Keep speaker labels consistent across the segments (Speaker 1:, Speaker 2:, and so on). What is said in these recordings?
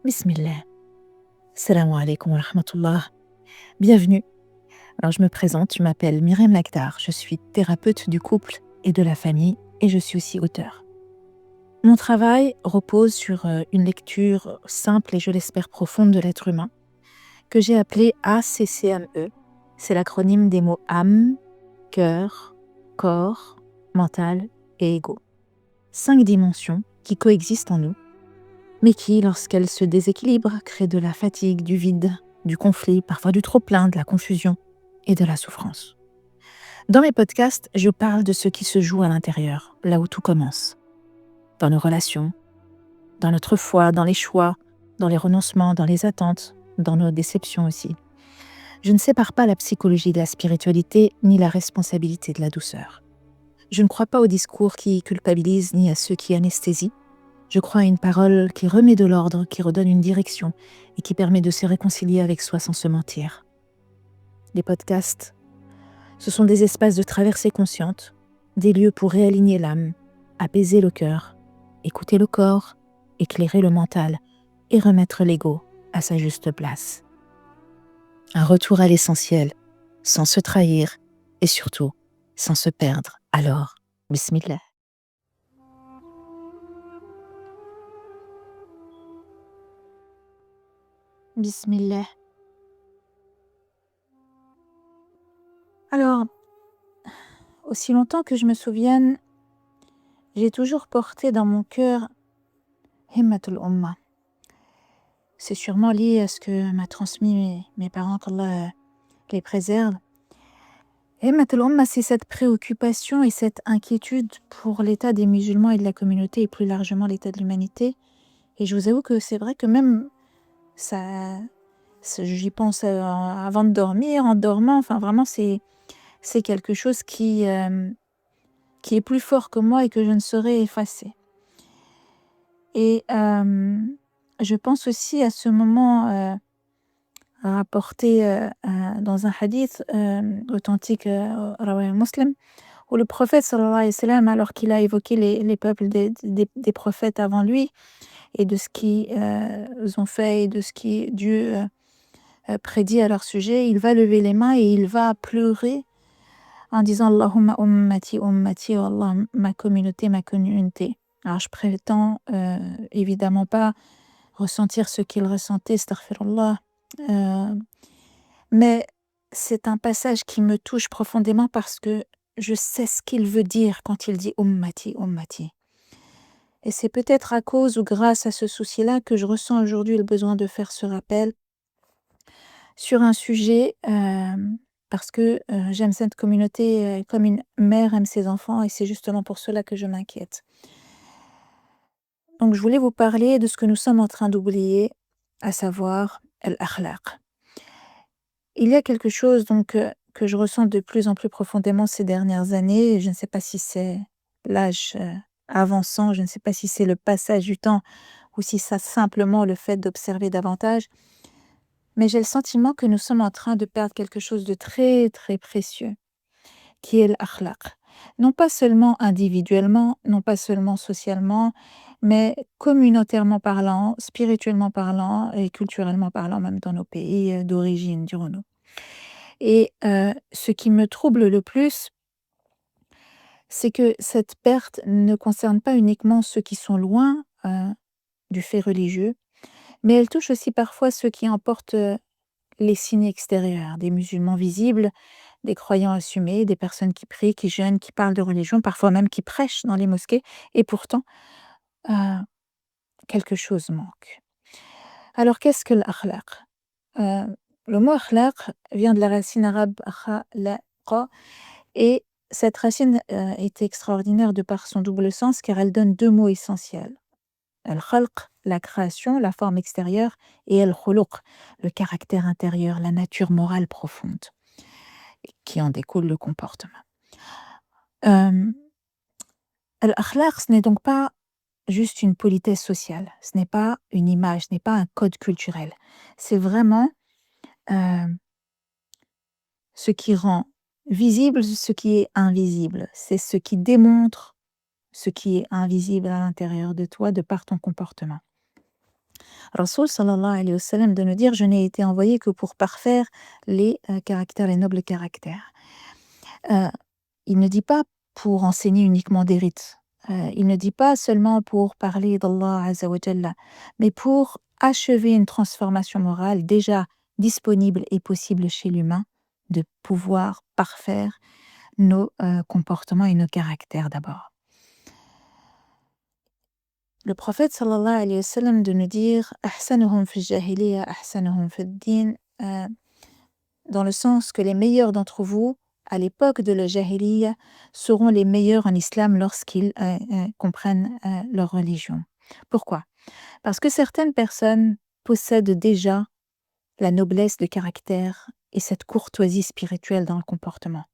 Speaker 1: Bismillah. Salam alaikum wa rahmatullah. Bienvenue. Alors je me présente, je m'appelle Myriam Lakhdar, je suis thérapeute du couple et de la famille et je suis aussi auteure. Mon travail repose sur une lecture simple et je l'espère profonde de l'être humain que j'ai appelée ACCME. C'est l'acronyme des mots âme, cœur, corps, mental et ego. 5 dimensions qui coexistent en nous, mais qui, lorsqu'elles se déséquilibrent, créent de la fatigue, du vide, du conflit, parfois du trop-plein, de la confusion et de la souffrance. Dans mes podcasts, je parle de ce qui se joue à l'intérieur, là où tout commence. Dans nos relations, dans notre foi, dans les choix, dans les renoncements, dans les attentes, dans nos déceptions aussi. Je ne sépare pas la psychologie de la spiritualité, ni la responsabilité de la douceur. Je ne crois pas aux discours qui culpabilisent, ni à ceux qui anesthésient. Je crois à une parole qui remet de l'ordre, qui redonne une direction et qui permet de se réconcilier avec soi sans se mentir. Les podcasts, ce sont des espaces de traversée consciente, des lieux pour réaligner l'âme, apaiser le cœur, écouter le corps, éclairer le mental et remettre l'ego à sa juste place. Un retour à l'essentiel, sans se trahir et surtout sans se perdre. Alors, bismillah. Bismillah. Alors, aussi longtemps que je me souvienne, j'ai toujours porté dans mon cœur Himmatul Ummah. C'est sûrement lié à ce que m'a transmis mes parents, qu'Allah les préserve. Himmatul Ummah, c'est cette préoccupation et cette inquiétude pour l'état des musulmans et de la communauté et plus largement l'état de l'humanité. Et je vous avoue que c'est vrai que même j'y pense avant de dormir, en dormant, enfin vraiment c'est quelque chose qui est plus fort que moi et que je ne saurais effacer. Et je pense aussi à ce moment rapporté dans un hadith authentique, rawah Muslim, où le prophète sallallahu alayhi wa sallam, alors qu'il a évoqué les peuples des prophètes avant lui et de ce qu'ils ont fait et de ce qui Dieu prédit à leur sujet, il va lever les mains et il va pleurer en disant Allahumma ummati ummati, oh Allah, ma communauté, ma communauté. Alors je prétends évidemment pas ressentir ce qu'il ressentait, astaghfirullah, mais c'est un passage qui me touche profondément parce que je sais ce qu'il veut dire quand il dit ummati ummati. Et c'est peut-être à cause ou grâce à ce souci-là que je ressens aujourd'hui le besoin de faire ce rappel sur un sujet parce que j'aime cette communauté comme une mère aime ses enfants et c'est justement pour cela que je m'inquiète. Donc je voulais vous parler de ce que nous sommes en train d'oublier, à savoir al-akhlaq. Il y a quelque chose donc que je ressens de plus en plus profondément ces dernières années, et je ne sais pas si c'est l'âge avançant, je ne sais pas si c'est le passage du temps ou si c'est simplement le fait d'observer davantage, mais j'ai le sentiment que nous sommes en train de perdre quelque chose de très, très précieux, qui est l'akhlaq. Non pas seulement individuellement, non pas seulement socialement, mais communautairement parlant, spirituellement parlant et culturellement parlant, même dans nos pays d'origine, dirons-nous. Et ce qui me trouble le plus, c'est que cette perte ne concerne pas uniquement ceux qui sont loin du fait religieux, mais elle touche aussi parfois ceux qui en portent les signes extérieurs, des musulmans visibles, des croyants assumés, des personnes qui prient, qui jeûnent, qui parlent de religion, parfois même qui prêchent dans les mosquées, et pourtant, quelque chose manque. Alors, qu'est-ce que l'akhlaq? Le mot akhlaq vient de la racine arabe khalaqa, et cette racine est extraordinaire de par son double sens, car elle donne 2 mots essentiels. Al-khalq, la création, la forme extérieure, et al-khuluq, le caractère intérieur, la nature morale profonde, qui en découle le comportement. Al-akhlaq, ce n'est donc pas juste une politesse sociale, ce n'est pas une image, ce n'est pas un code culturel. C'est vraiment ce qui rend visible ce qui est invisible. C'est ce qui démontre ce qui est invisible à l'intérieur de toi de par ton comportement. Rasoul sallallahu alayhi wa sallam de nous dire: «Je n'ai été envoyé que pour parfaire les caractères, les nobles caractères». Heu, il ne dit pas pour enseigner uniquement des rites. Il ne dit pas seulement pour parler d'Allah azza wa jalla, mais pour achever une transformation morale déjà disponible et possible chez l'humain, de pouvoir parfaire nos comportements et nos caractères d'abord. Le prophète sallallahu alayhi wa sallam de nous dire: «Ahsanuhum fi jahiliya, ahsanuhum fi din», dans le sens que les meilleurs d'entre vous, à l'époque de la jahiliya, seront les meilleurs en islam lorsqu'ils comprennent leur religion. Pourquoi? Parce que certaines personnes possèdent déjà la noblesse de caractère et cette courtoisie spirituelle dans le comportement,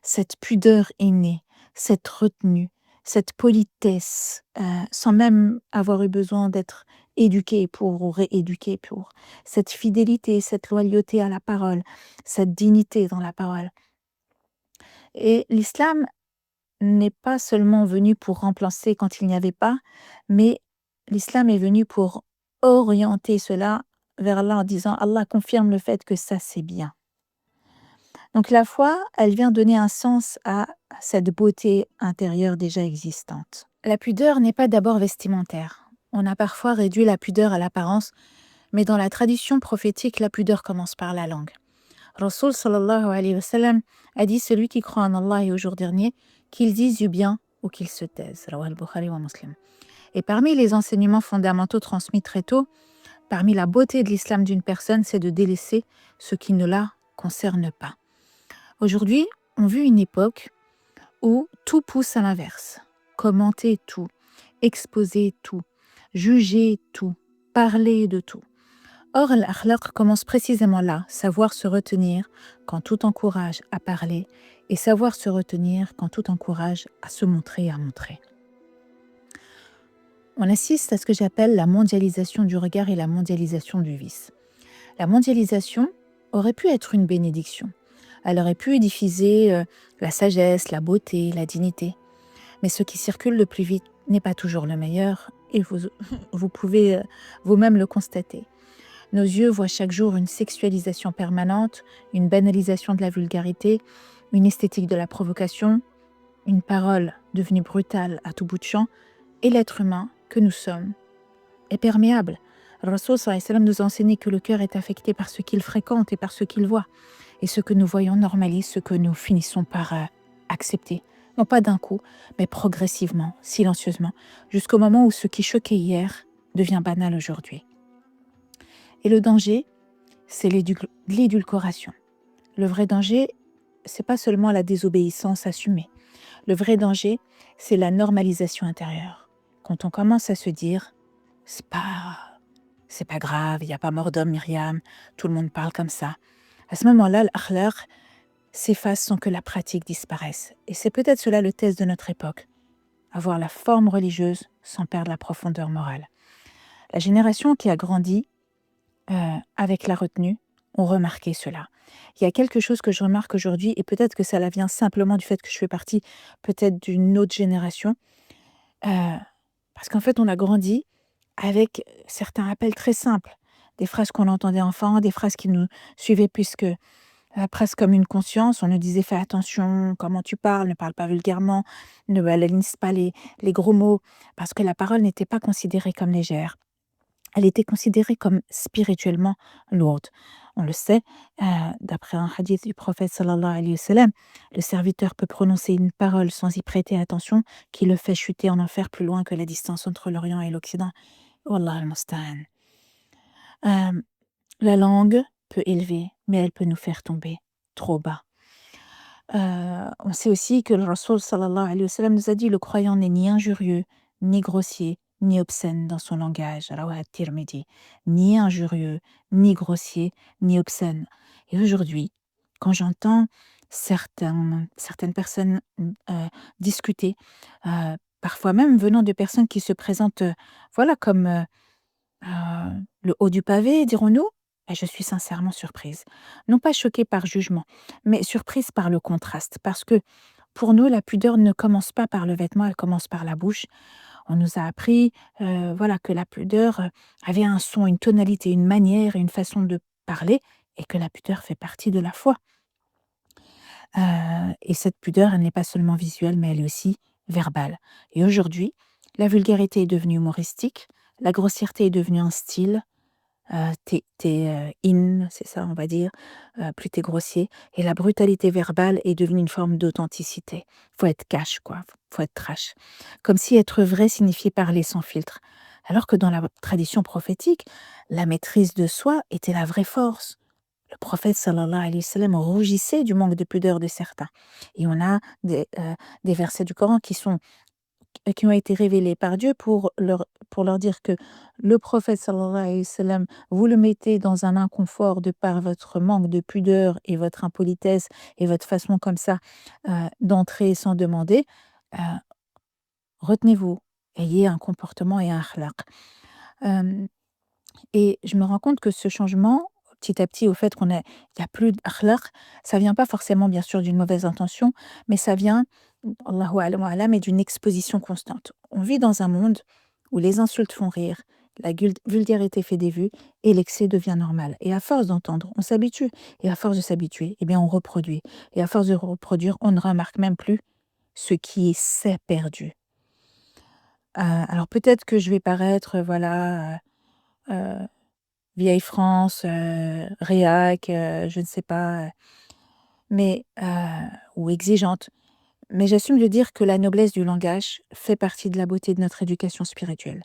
Speaker 1: cette pudeur innée, cette retenue, cette politesse, sans même avoir eu besoin d'être éduqué pour ou rééduqué pour, cette fidélité, cette loyauté à la parole, cette dignité dans la parole. Et l'islam n'est pas seulement venu pour remplacer quand il n'y avait pas, mais l'islam est venu pour orienter cela vers Allah en disant: Allah confirme le fait que ça c'est bien. Donc la foi, elle vient donner un sens à cette beauté intérieure déjà existante. La pudeur n'est pas d'abord vestimentaire. On a parfois réduit la pudeur à l'apparence, mais dans la tradition prophétique, la pudeur commence par la langue. Rasoul sallallahu alayhi wa sallam a dit: celui qui croit en Allah et au jour dernier, qu'il dise du bien ou qu'il se taise. Rawah al-Bukhari wa Muslim. Et parmi les enseignements fondamentaux transmis très tôt, parmi la beauté de l'islam d'une personne, c'est de délaisser ce qui ne la concerne pas. Aujourd'hui, on vit une époque où tout pousse à l'inverse. Commenter tout, exposer tout, juger tout, parler de tout. Or, l'akhlaq commence précisément là, savoir se retenir quand tout encourage à parler et savoir se retenir quand tout encourage à se montrer et à montrer. On assiste à ce que j'appelle la mondialisation du regard et la mondialisation du vice. La mondialisation aurait pu être une bénédiction. Elle aurait pu diffuser la sagesse, la beauté, la dignité. Mais ce qui circule le plus vite n'est pas toujours le meilleur et vous pouvez vous-même le constater. Nos yeux voient chaque jour une sexualisation permanente, une banalisation de la vulgarité, une esthétique de la provocation, une parole devenue brutale à tout bout de champ, et l'être humain que nous sommes est perméable. Rasoul sallallahu alayhi wa sallam nous a enseigné que le cœur est affecté par ce qu'il fréquente et par ce qu'il voit. Et ce que nous voyons normalise ce que nous finissons par accepter. Non pas d'un coup, mais progressivement, silencieusement, jusqu'au moment où ce qui choquait hier devient banal aujourd'hui. Et le danger, c'est l'édulcoration. Le vrai danger, c'est pas seulement la désobéissance assumée. Le vrai danger, c'est la normalisation intérieure. Quand on commence à se dire, c'est pas grave, il n'y a pas mort d'homme, Myriam, tout le monde parle comme ça. À ce moment-là, l'akhlaq s'efface sans que la pratique disparaisse. Et c'est peut-être cela le test de notre époque. Avoir la forme religieuse sans perdre la profondeur morale. La génération qui a grandi avec la retenue ont remarqué cela. Il y a quelque chose que je remarque aujourd'hui, et peut-être que ça vient simplement du fait que je fais partie peut-être d'une autre génération, parce qu'en fait, on a grandi avec certains rappels très simples. Des phrases qu'on entendait enfant, des phrases qui nous suivaient puisque presque comme une conscience, on nous disait: fais attention, comment tu parles, ne parle pas vulgairement, ne banalise pas les gros mots, parce que la parole n'était pas considérée comme légère. Elle était considérée comme spirituellement lourde. On le sait, d'après un hadith du prophète sallallahu alayhi wa sallam, le serviteur peut prononcer une parole sans y prêter attention, qui le fait chuter en enfer plus loin que la distance entre l'Orient et l'Occident. Wallah al-musta'an. La langue peut élever, mais elle peut nous faire tomber trop bas. On sait aussi que le Rasoul sallallahu alayhi wa sallam nous a dit: le croyant n'est ni injurieux, ni grossier, ni obscène dans son langage. Rawah at-Tirmidhi. Ni injurieux, ni grossier, ni obscène. Et aujourd'hui, quand j'entends certaines personnes discuter, parfois même venant de personnes qui se présentent comme le haut du pavé, dirons-nous, je suis sincèrement surprise. Non pas choquée par jugement, mais surprise par le contraste. Parce que pour nous, la pudeur ne commence pas par le vêtement, elle commence par la bouche. On nous a appris, voilà, que la pudeur, avait un son, une tonalité, une manière et une façon de parler et que la pudeur fait partie de la foi. Et cette pudeur, elle n'est pas seulement visuelle, mais elle est aussi verbale. Et aujourd'hui, la vulgarité est devenue humoristique, la grossièreté est devenue un style, in, c'est ça, on va dire, plus tu grossier et la brutalité verbale est devenue une forme d'authenticité. Faut être cash, quoi, faut être trash. Comme si être vrai signifiait parler sans filtre. Alors que dans la tradition prophétique, la maîtrise de soi était la vraie force. Le prophète sallallahu alayhi wa sallam rougissait du manque de pudeur de certains. Et on a des versets du Coran qui ont été révélés par Dieu pour leur dire que le prophète sallallahu alayhi wa sallam, vous le mettez dans un inconfort de par votre manque de pudeur et votre impolitesse et votre façon comme ça d'entrer sans demander. Euh, Retenez-vous, ayez un comportement et un akhlaq. Euh, Et je me rends compte que ce changement, petit à petit, au fait il y a plus d'akhlaq, ça vient pas forcément bien sûr d'une mauvaise intention, mais ça vient, Allahu a'lam wa a'lam, mais d'une exposition constante. On vit dans un monde où les insultes font rire, la vulgarité fait des vues et l'excès devient normal. Et à force d'entendre, on s'habitue. Et à force de s'habituer, eh bien on reproduit. Et à force de reproduire, on ne remarque même plus ce qui est s'est perdu. Alors peut-être que je vais paraître, voilà, euh, vieille France, réac, je ne sais pas, mais ou exigeante. Mais j'assume de dire que la noblesse du langage fait partie de la beauté de notre éducation spirituelle.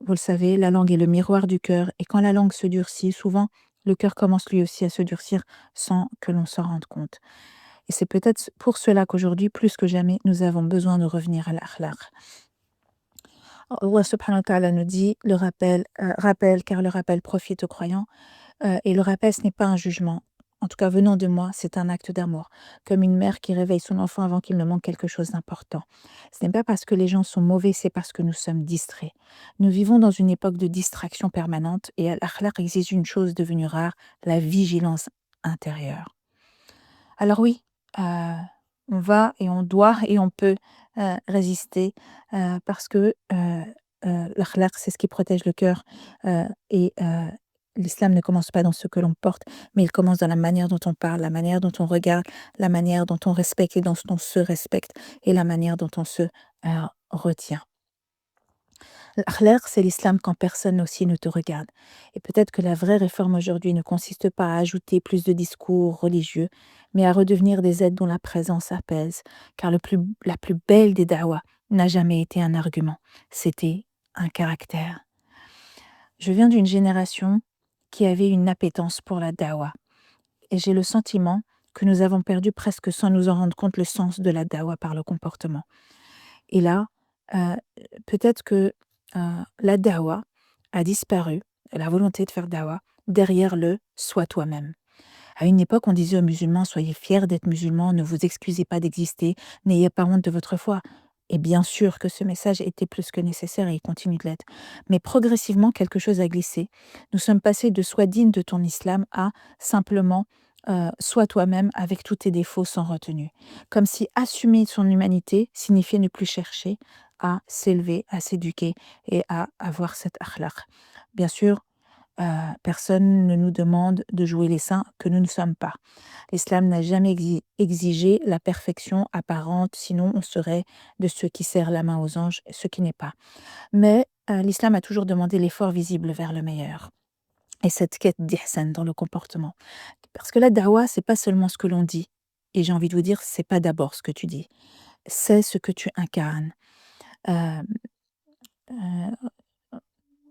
Speaker 1: Vous le savez, la langue est le miroir du cœur et quand la langue se durcit, souvent, le cœur commence lui aussi à se durcir sans que l'on s'en rende compte. Et c'est peut-être pour cela qu'aujourd'hui, plus que jamais, nous avons besoin de revenir à l'akhlaq. Allah subhanahu wa ta'ala nous dit, rappelle, car le rappel profite aux croyants. Et le rappel, ce n'est pas un jugement. En tout cas, venant de moi, c'est un acte d'amour, comme une mère qui réveille son enfant avant qu'il ne manque quelque chose d'important. Ce n'est pas parce que les gens sont mauvais, c'est parce que nous sommes distraits. Nous vivons dans une époque de distraction permanente et l'akhlaq exige une chose devenue rare, la vigilance intérieure. Alors oui, on va et on doit et on peut résister parce que l'akhlaq, c'est ce qui protège le cœur et l'islam ne commence pas dans ce que l'on porte, mais il commence dans la manière dont on parle, la manière dont on regarde, la manière dont on respecte et dont on se respecte et la manière dont on se retient. L'akhlaq, c'est l'islam quand personne aussi ne te regarde. Et peut-être que la vraie réforme aujourd'hui ne consiste pas à ajouter plus de discours religieux, mais à redevenir des êtres dont la présence apaise, car la plus belle des dawas n'a jamais été un argument, c'était un caractère. Je viens d'une génération qui avait une appétence pour la dawa, et j'ai le sentiment que nous avons perdu presque sans nous en rendre compte le sens de la dawa par le comportement. Et là, heu, peut-être que, la dawa a disparu, la volonté de faire dawa, derrière le «sois toi-même». À une époque, on disait aux musulmans: «Soyez fiers d'être musulmans, ne vous excusez pas d'exister, n'ayez pas honte de votre foi». Et bien sûr que ce message était plus que nécessaire et il continue de l'être. Mais progressivement, quelque chose a glissé. Nous sommes passés de «Sois digne de ton islam» à simplement, «Sois toi-même avec tous tes défauts sans retenue». Comme si assumer son humanité signifiait ne plus chercher à s'élever, à s'éduquer et à avoir cet akhlaq. Bien sûr, personne ne nous demande de jouer les saints que nous ne sommes pas. L'islam n'a jamais exigé la perfection apparente, sinon on serait de ceux qui serrent la main aux anges, ce qui n'est pas. Mais l'islam a toujours demandé l'effort visible vers le meilleur et cette quête d'ihsan dans le comportement. Parce que la dawa, c'est pas seulement ce que l'on dit et j'ai envie de vous dire, c'est pas d'abord ce que tu dis, c'est ce que tu incarnes. Hem, heu,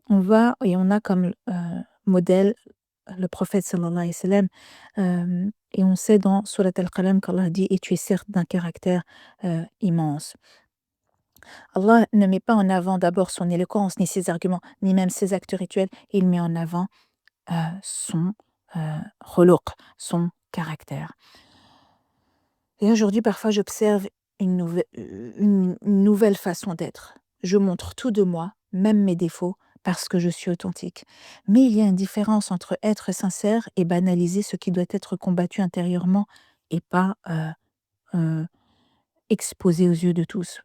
Speaker 1: on va et on a comme, modèle le prophète sallallahu alayhi wa sallam, et on sait dans Surat Al-Qalam qu'Allah dit: «Et tu es certes d'un caractère, immense». Allah ne met pas en avant d'abord son éloquence, ni ses arguments, ni même ses actes rituels, il met en avant, son, khuluq, son caractère. Et aujourd'hui, parfois, j'observe une nouvelle façon d'être. Je montre tout de moi, même mes défauts, parce que je suis authentique. Mais il y a une différence entre être sincère et banaliser ce qui doit être combattu intérieurement et pas exposé aux yeux de tous.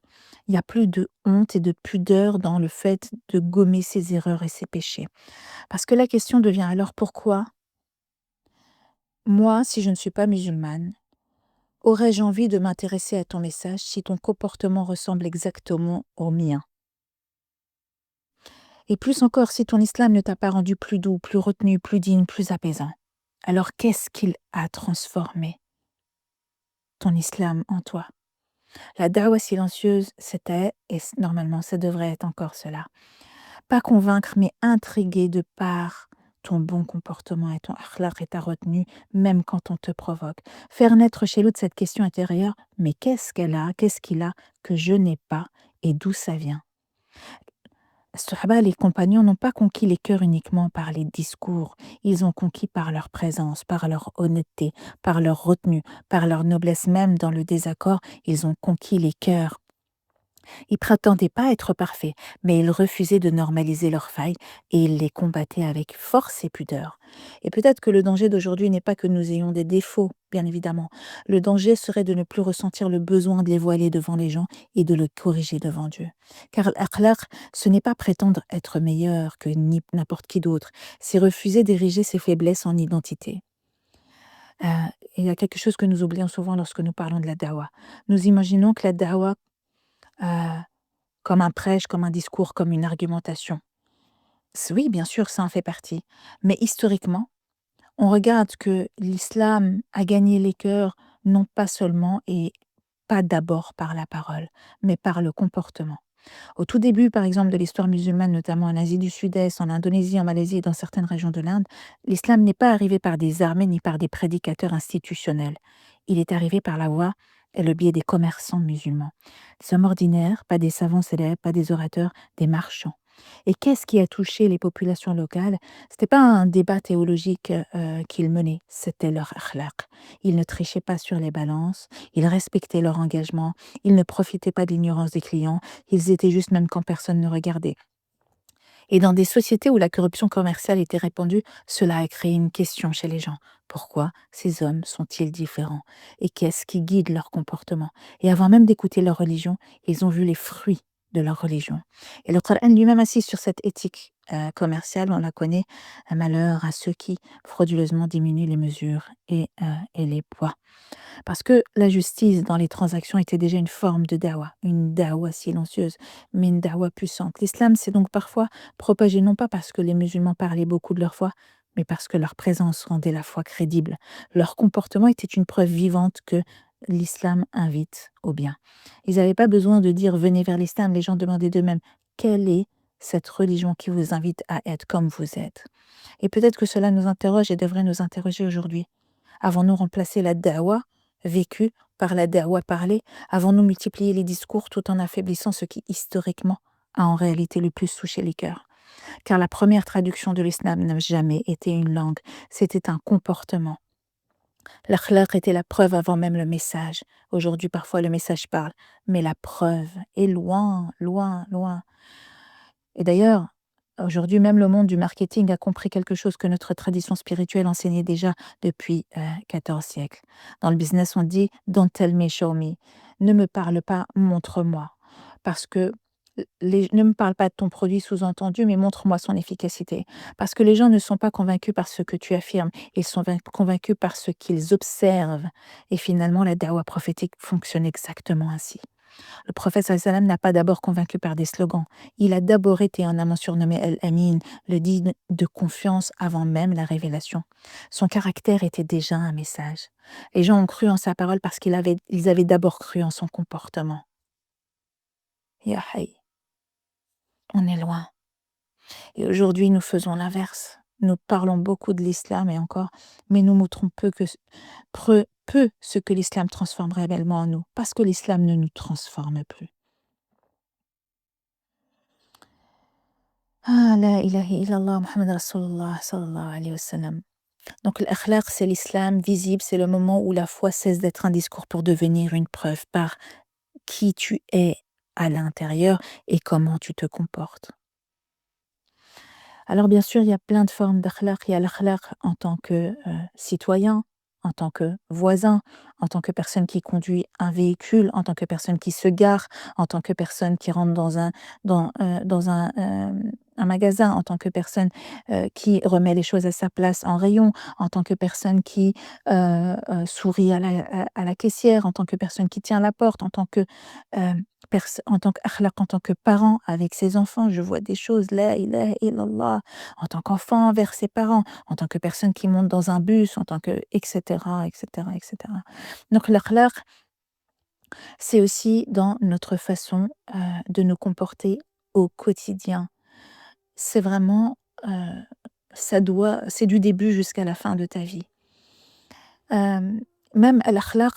Speaker 1: Il n'y a plus de honte et de pudeur dans le fait de gommer ses erreurs et ses péchés. Parce que la question devient alors pourquoi moi, si je ne suis pas musulmane, aurais-je envie de m'intéresser à ton message si ton comportement ressemble exactement au mien? Et plus encore, si ton islam ne t'a pas rendu plus doux, plus retenu, plus digne, plus apaisant. Alors qu'est-ce qu'il a transformé, ton islam, en toi? La dawa silencieuse, c'était, et normalement ça devrait être encore cela. Pas convaincre, mais intriguer de par ton bon comportement et ton akhlaq et ta retenue, même quand on te provoque. Faire naître chez l'autre cette question intérieure, mais qu'est-ce qu'elle a, qu'est-ce qu'il a que je n'ai pas et d'où ça vient? Sahaba, les compagnons n'ont pas conquis les cœurs uniquement par les discours, ils ont conquis par leur présence, par leur honnêteté, par leur retenue, par leur noblesse même dans le désaccord, ils ont conquis les cœurs. Ils prétendaient pas être parfaits, mais ils refusaient de normaliser leurs failles et ils les combattaient avec force et pudeur. Et peut-être que le danger d'aujourd'hui n'est pas que nous ayons des défauts, bien évidemment. Le danger serait de ne plus ressentir le besoin de les voiler devant les gens et de le corriger devant Dieu. Car l'akhlaq, ce n'est pas prétendre être meilleur que n'importe qui d'autre, c'est refuser d'ériger ses faiblesses en identité. Euh, il y a quelque chose que nous oublions souvent lorsque nous parlons de la dawa. Nous imaginons que la dawa euh, comme un prêche, comme un discours, comme une argumentation. Oui, bien sûr, ça en fait partie. Mais historiquement, on regarde que l'islam a gagné les cœurs non pas seulement et pas d'abord par la parole, mais par le comportement. Au tout début, par exemple, de l'histoire musulmane, notamment en Asie du Sud-Est, en Indonésie, en Malaisie et dans certaines régions de l'Inde, l'islam n'est pas arrivé par des armées ni par des prédicateurs institutionnels. Il est arrivé par la voie et le biais des commerçants musulmans. Des hommes ordinaires, pas des savants célèbres, pas des orateurs, des marchands. Et qu'est-ce qui a touché les populations locales? C'était pas un débat théologique qu'ils menaient, c'était leur akhlaq. Ils ne trichaient pas sur les balances, ils respectaient leur engagement, ils ne profitaient pas de l'ignorance des clients, ils étaient juste même quand personne ne regardait. Et dans des sociétés où la corruption commerciale était répandue, cela a créé une question chez les gens. Pourquoi ces hommes sont-ils différents? Et qu'est-ce qui guide leur comportement? Et avant même d'écouter leur religion, ils ont vu les fruits de leur religion. Et le Coran lui-même insiste sur cette éthique commerciale, on la connaît, un malheur à ceux qui frauduleusement diminuent les mesures et les poids. Parce que la justice dans les transactions était déjà une dawa silencieuse, mais une dawa puissante. L'islam s'est donc parfois propagé non pas parce que les musulmans parlaient beaucoup de leur foi, mais parce que leur présence rendait la foi crédible. Leur comportement était une preuve vivante que l'islam invite au bien. Ils n'avaient pas besoin de dire venez vers l'islam, les gens demandaient d'eux-mêmes quelle est cette religion qui vous invite à être comme vous êtes. Et peut-être que cela nous interroge et devrait nous interroger aujourd'hui. Avons-nous remplacé la dawa vécue par la dawa parlée? Avons-nous multiplié les discours tout en affaiblissant ce qui, historiquement, a en réalité le plus touché les cœurs? Car la première traduction de l'islam n'a jamais été une langue, c'était un comportement. L'akhlaq était la preuve avant même le message. Aujourd'hui, parfois, le message parle, mais la preuve est loin, loin, loin. Et d'ailleurs, aujourd'hui, même le monde du marketing a compris quelque chose que notre tradition spirituelle enseignait déjà depuis 14 siècles. Dans le business, on dit Don't tell me, show me. Ne me parle pas, montre-moi. Parce que ne me parle pas de ton produit sous-entendu, mais montre-moi son efficacité. Parce que les gens ne sont pas convaincus par ce que tu affirmes, ils sont convaincus par ce qu'ils observent. Et finalement, la dawa prophétique fonctionne exactement ainsi. Le prophète sallam n'a pas d'abord convaincu par des slogans. Il a d'abord été un amant surnommé Al-Amin, le digne de confiance avant même la révélation. Son caractère était déjà un message. Les gens ont cru en sa parole parce ils avaient d'abord cru en son comportement. Ya Hayy, on est loin. Et aujourd'hui, nous faisons l'inverse. Nous parlons beaucoup de l'islam et encore, mais nous montrons peu ce que l'islam transforme réellement en nous, parce que l'islam ne nous transforme plus. Ah, la ilaha illallah, Muhammad Rasulullah, sallallahu alayhi wa sallam. Donc, l'akhlaq, c'est l'islam visible, c'est le moment où la foi cesse d'être un discours pour devenir une preuve par qui tu es à l'intérieur et comment tu te comportes. Alors, bien sûr, il y a plein de formes d'akhlaq. Il y a l'akhlaq en tant que citoyen, en tant que voisin, en tant que personne qui conduit un véhicule, en tant que personne qui se gare, en tant que personne qui rentre dans un magasin, en tant que personne qui remet les choses à sa place en rayon, en tant que personne qui sourit à la caissière, en tant que personne qui tient la porte, euh, en tant qu'akhlaq, en tant que parent avec ses enfants. Je vois des choses, la ilaha illallah, en tant qu'enfant envers ses parents, en tant que personne qui monte dans un bus, en tant que, etc., etc., etc. Donc l'akhlaq, c'est aussi dans notre façon de nous comporter au quotidien. C'est vraiment, c'est du début jusqu'à la fin de ta vie. Même l'akhlaq,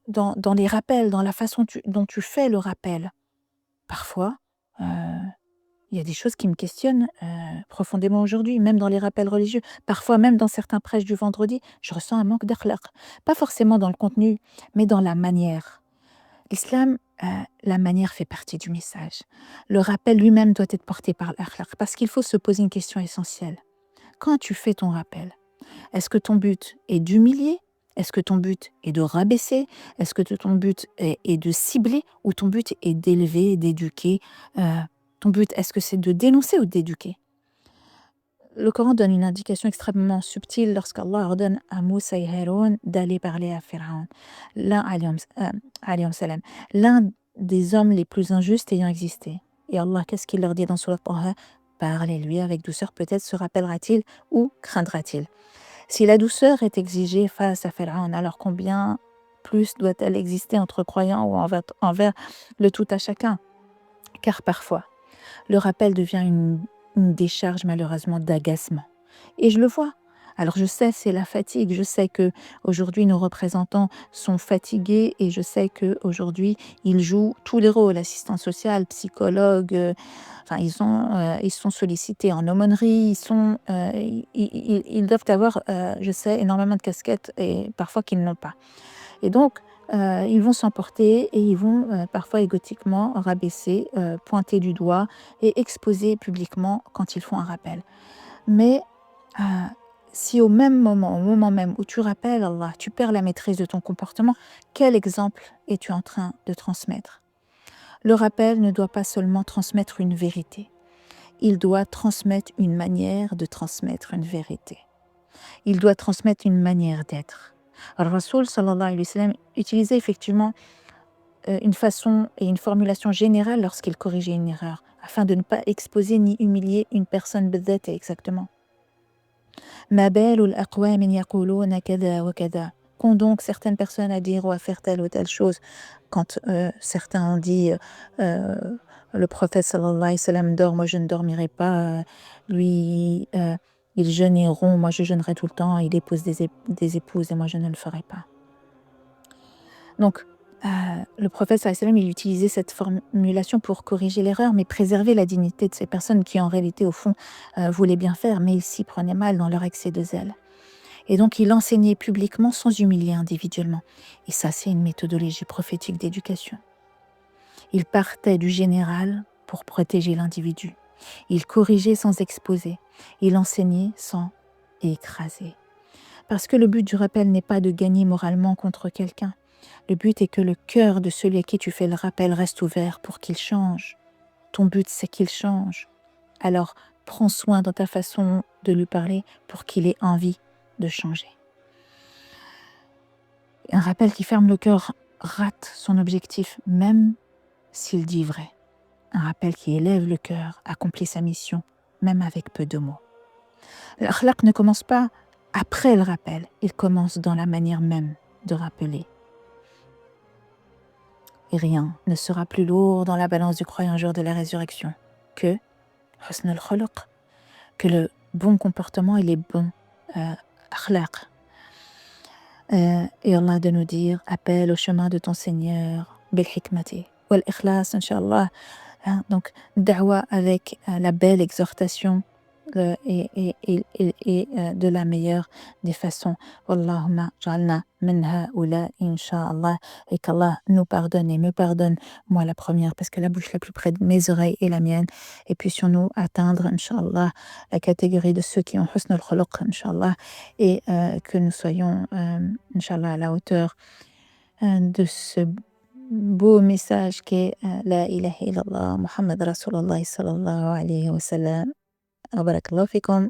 Speaker 1: dans les rappels, dans la façon dont tu fais le rappel. Parfois, il y a des choses qui me questionnent profondément aujourd'hui, même dans les rappels religieux. Parfois, même dans certains prêches du vendredi, je ressens un manque d'akhlaq. Pas forcément dans le contenu, mais dans la manière. L'islam, la manière fait partie du message. Le rappel lui-même doit être porté par l'akhlaq, parce qu'il faut se poser une question essentielle. Quand tu fais ton rappel, est-ce que ton but est d'humilier? Est-ce que ton but est de rabaisser? Est-ce que ton but est de cibler? Ou ton but est d'élever, d'éduquer? Ton but, est-ce que c'est de dénoncer ou d'éduquer? Le Coran donne une indication extrêmement subtile lorsqu'Allah ordonne à Moussa et Haroun d'aller parler à Pharaon, alayhim salam, l'un des hommes les plus injustes ayant existé. Et Allah, qu'est-ce qu'il leur dit dans Surat Taha? Parlez-lui avec douceur, peut-être se rappellera-t-il ou craindra-t-il. Si la douceur est exigée face à Pharaon, alors combien plus doit-elle exister entre croyants ou envers le tout à chacun? Car parfois, le rappel devient une décharge malheureusement d'agacement. Et je le vois. Alors je sais, c'est la fatigue. Je sais que aujourd'hui nos représentants sont fatigués et je sais que aujourd'hui ils jouent tous les rôles, assistants sociaux, psychologues. Enfin, ils sont sollicités en aumônerie. Ils doivent avoir, je sais, énormément de casquettes et parfois qu'ils n'ont pas. Et donc, ils vont s'emporter et ils vont parfois égotiquement rabaisser, pointer du doigt et exposer publiquement quand ils font un rappel. Mais si au moment même où tu rappelles Allah, tu perds la maîtrise de ton comportement, quel exemple es-tu en train de transmettre? Le rappel ne doit pas seulement transmettre une vérité, il doit transmettre une manière de transmettre une vérité. Il doit transmettre une manière d'être. Al-Rasoul sallallahu alayhi wa sallam utilisait effectivement une façon et une formulation générale lorsqu'il corrigeait une erreur, afin de ne pas exposer ni humilier une personne biddat exactement. Ma balul aqwamin yaquluna kada wa kada. Qu'ont donc certaines personnes à dire ou à faire telle ou telle chose quand certains ont dit le prophète sallallahu alayhi wa sallam dort, moi je ne dormirai pas, lui il jeûne et rompt, moi je jeûnerai tout le temps, il épouse des épouses et moi je ne le ferai pas. Donc le prophète sallallahu alayhi wa sallam, il utilisait cette formulation pour corriger l'erreur, mais préserver la dignité de ces personnes qui en réalité au fond voulaient bien faire, mais ils s'y prenaient mal dans leur excès de zèle. Et donc, il enseignait publiquement sans humilier individuellement. Et ça, c'est une méthodologie prophétique d'éducation. Il partait du général pour protéger l'individu. Il corrigeait sans exposer. Il enseignait sans écraser. Parce que le but du rappel n'est pas de gagner moralement contre quelqu'un. Le but est que le cœur de celui à qui tu fais le rappel reste ouvert pour qu'il change. Ton but, c'est qu'il change. Alors, prends soin dans ta façon de lui parler pour qu'il ait envie de changer. Un rappel qui ferme le cœur rate son objectif, même s'il dit vrai. Un rappel qui élève le cœur accomplit sa mission, même avec peu de mots. L'akhlaq ne commence pas après le rappel, il commence dans la manière même de rappeler. Et rien ne sera plus lourd dans la balance du croyant jour de la résurrection que husn al-khuluq, que le bon comportement et les bons akhlaq. Et Allah de nous dire, appelle au chemin de ton Seigneur, bil hikmati, wal ikhlas, inshallah. Donc, da'wa avec la belle exhortation de la meilleure des façons. Allahumma ja'alna min ha'ula, Inch'Allah, et qu'Allah nous pardonne et me pardonne, moi la première, parce que la bouche la plus près de mes oreilles est la mienne, et puissions-nous atteindre, Inch'Allah, la catégorie de ceux qui ont husn al-khuluq, Inch'Allah, et que nous soyons, Inch'Allah, à la hauteur de ce beau message qu'est La ilaha illallah, Muhammad Rasulullah sallallahu alayhi wa sallam. Barakallahu fikum.